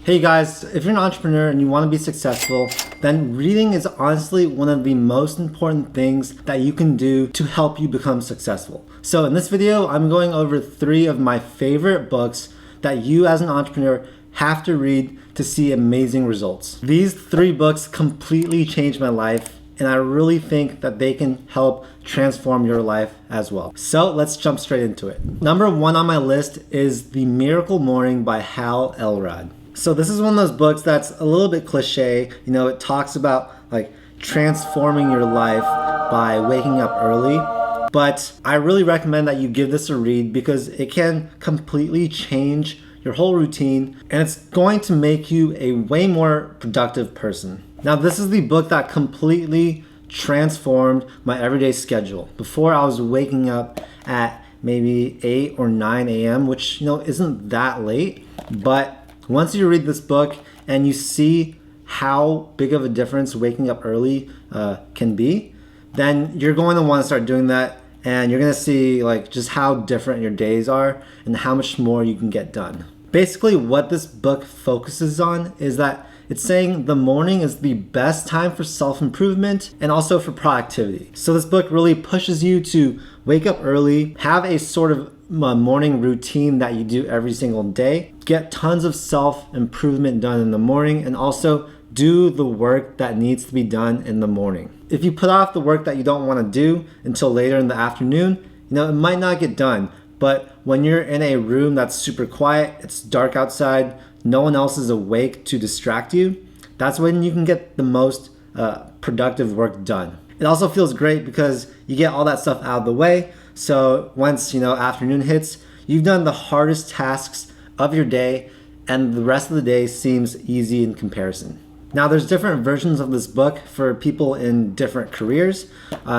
Hey guys, if you're an entrepreneur and you want to be successful, then reading is honestly one of the most important things that you can do to help you become successful. So in this video, I'm going over 3 of my favorite books that you as an entrepreneur have to read to see amazing results. These 3 books completely changed my life, and I really think that they can help transform your life as well. So let's jump straight into it. Number 1 on my list is The Miracle Morning by Hal Elrod. So this is one of those books that's a little bit cliche. You know, it talks about like transforming your life by waking up early. But I really recommend that you give this a read because it can completely change your whole routine and it's going to make you a way more productive person. Now, this is the book that completely transformed my everyday schedule. Before, I was waking up at maybe 8 or 9 a.m., which, you know, isn't that late, but once you read this book and you see how big of a difference waking up early can be, then you're going to want to start doing that, and you're going to see like just how different your days are and how much more you can get done. Basically, what this book focuses on is that it's saying the morning is the best time for self-improvement and also for productivity. So this book really pushes you to wake up early, have a sort of morning routine that you do every single day, get tons of self-improvement done in the morning, and also do the work that needs to be done in the morning. If you put off the work that you don't want to do until later in the afternoon, you know, it might not get done. But when you're in a room that's super quiet, it's dark outside, no one else is awake to distract you, that's when you can get the most productive work done. It also feels great because you get all that stuff out of the way. So once, you know, afternoon hits, you've done the hardest tasks of your day and the rest of the day seems easy in comparison. Now, there's different versions of this book for people in different careers.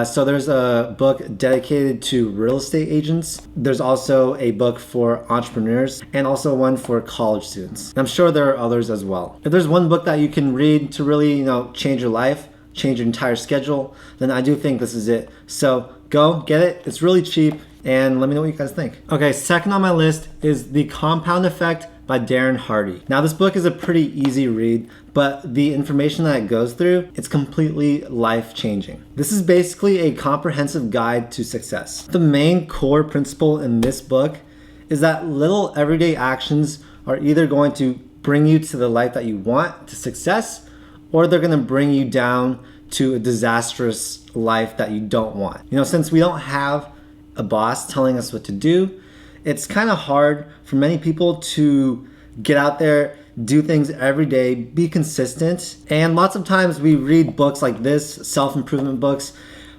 So there's a book dedicated to real estate agents. There's also a book for entrepreneurs and also one for college students. I'm sure there are others as well. If there's one book that you can read to really, you know, change your life, change your entire schedule, then I do think this is it. So go get it. It's really cheap, and let me know what you guys think. Okay, second on my list is The Compound Effect by Darren Hardy. Now, this book is a pretty easy read, but the information that it goes through, it's completely life-changing. This is basically a comprehensive guide to success. The main core principle in this book is that little everyday actions are either going to bring you to the life that you want, to success, or they're gonna bring you down to a disastrous life that you don't want. You know, since we don't have a boss telling us what to do, it's kind of hard for many people to get out there, do things every day, be consistent. And lots of times we read books like this, self-improvement books.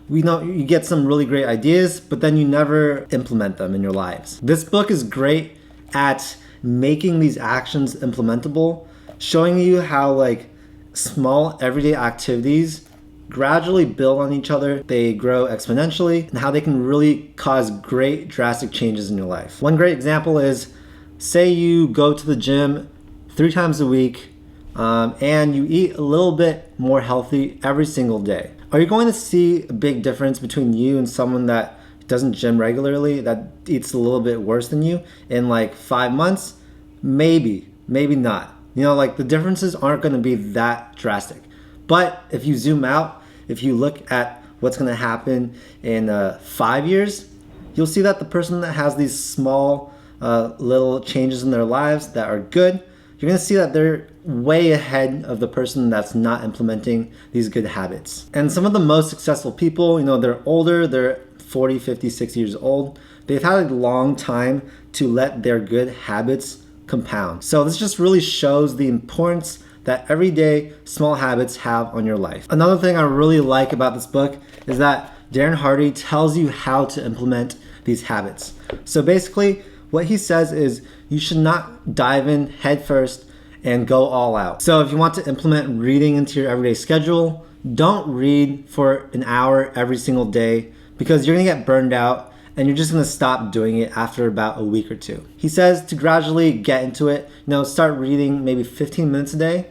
We know you get some really great ideas, but then you never implement them in your lives. This book is great at making these actions implementable, showing you how like small everyday activities gradually build on each other, they grow exponentially, and how they can really cause great drastic changes in your life. One great example is, say you go to the gym 3 times a week and you eat a little bit more healthy every single day. Are you going to see a big difference between you and someone that doesn't gym regularly, that eats a little bit worse than you in like 5 months? Maybe not. You know, like the differences aren't going to be that drastic. But if you zoom out, if you look at what's going to happen in 5 years, you'll see that the person that has these small little changes in their lives that are good, you're going to see that they're way ahead of the person that's not implementing these good habits. And some of the most successful people, you know, they're older, they're 40, 50, 60 years old. They've had a long time to let their good habits compound. So this just really shows the importance that everyday small habits have on your life. Another thing I really like about this book is that Darren Hardy tells you how to implement these habits. So basically, what he says is you should not dive in head first and go all out. So if you want to implement reading into your everyday schedule, don't read for an hour every single day because you're gonna get burned out and you're just gonna stop doing it after about a week or 2. He says to gradually get into it, you know, start reading maybe 15 minutes a day,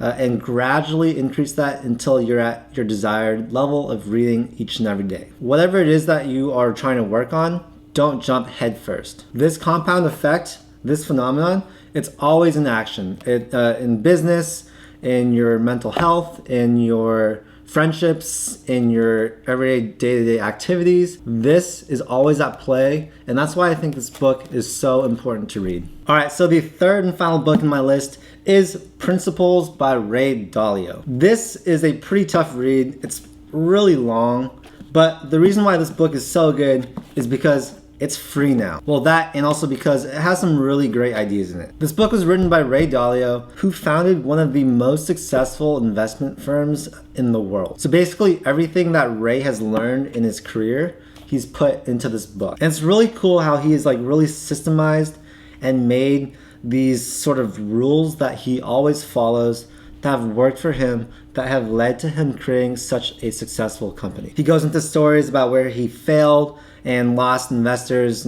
and gradually increase that until you're at your desired level of reading each and every day. Whatever it is that you are trying to work on, don't jump head first. This compound effect, this phenomenon, It's always in action. In business, in your mental health, in your friendships, in your everyday day-to-day activities. This is always at play, and that's why I think this book is so important to read. All right, so the third and final book in my list is Principles by Ray Dalio. This is a pretty tough read. It's really long, but the reason why this book is so good is because it's free now. Well, that, and also because it has some really great ideas in it. This book was written by Ray Dalio, who founded one of the most successful investment firms in the world. So basically everything that Ray has learned in his career, he's put into this book. And it's really cool how he is like really systemized and made these sort of rules that he always follows that have worked for him, that have led to him creating such a successful company. He goes into stories about where he failed and lost investors,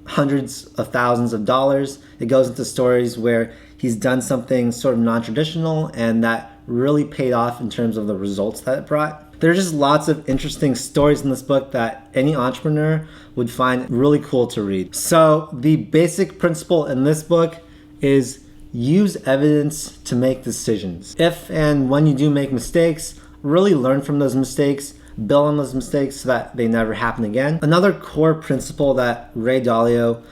hundreds of thousands of dollars. It goes into stories where he's done something sort of non-traditional and that really paid off in terms of the results that it brought. There's just lots of interesting stories in this book that any entrepreneur would find really cool to read. So the basic principle in this book is use evidence to make decisions. If and when you do make mistakes, really learn from those mistakes, build on those mistakes so that they never happen again. Another core principle that Ray Dalio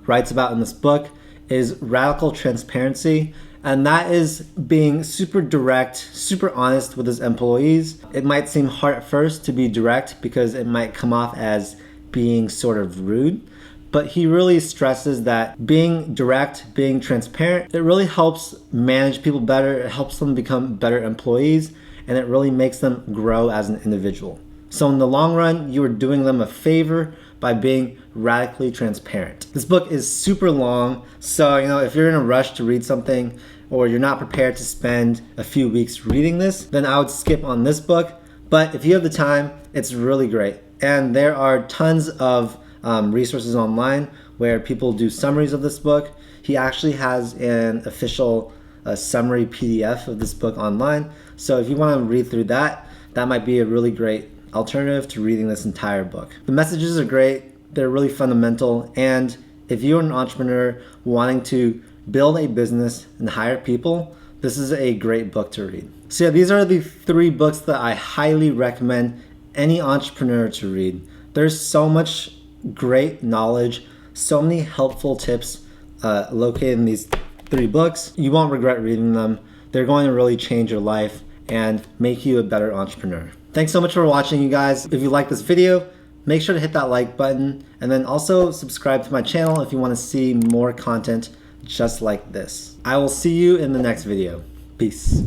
writes about in this book is radical transparency. And that is being super direct, super honest with his employees. It might seem hard at first to be direct because it might come off as being sort of rude. But he really stresses that being direct, being transparent, it really helps manage people better. It helps them become better employees, and it really makes them grow as an individual. So in the long run, you are doing them a favor by being radically transparent. This book is super long, so if you're in a rush to read something or you're not prepared to spend a few weeks reading this, then I would skip on this book. But if you have the time, it's really great. And there are tons of resources online where people do summaries of this book. He actually has an official summary PDF of this book online. So if you want to read through that, that might be a really great alternative to reading this entire book. The messages are great. They're really fundamental. And if you're an entrepreneur wanting to build a business and hire people, this is a great book to read. So yeah, these are the 3 books that I highly recommend any entrepreneur to read. There's so much great knowledge, so many helpful tips located in these 3 books. You won't regret reading them. They're going to really change your life and make you a better entrepreneur. Thanks so much for watching, you guys. If you like this video, make sure to hit that like button and then also subscribe to my channel if you want to see more content just like this. I will see you in the next video. Peace.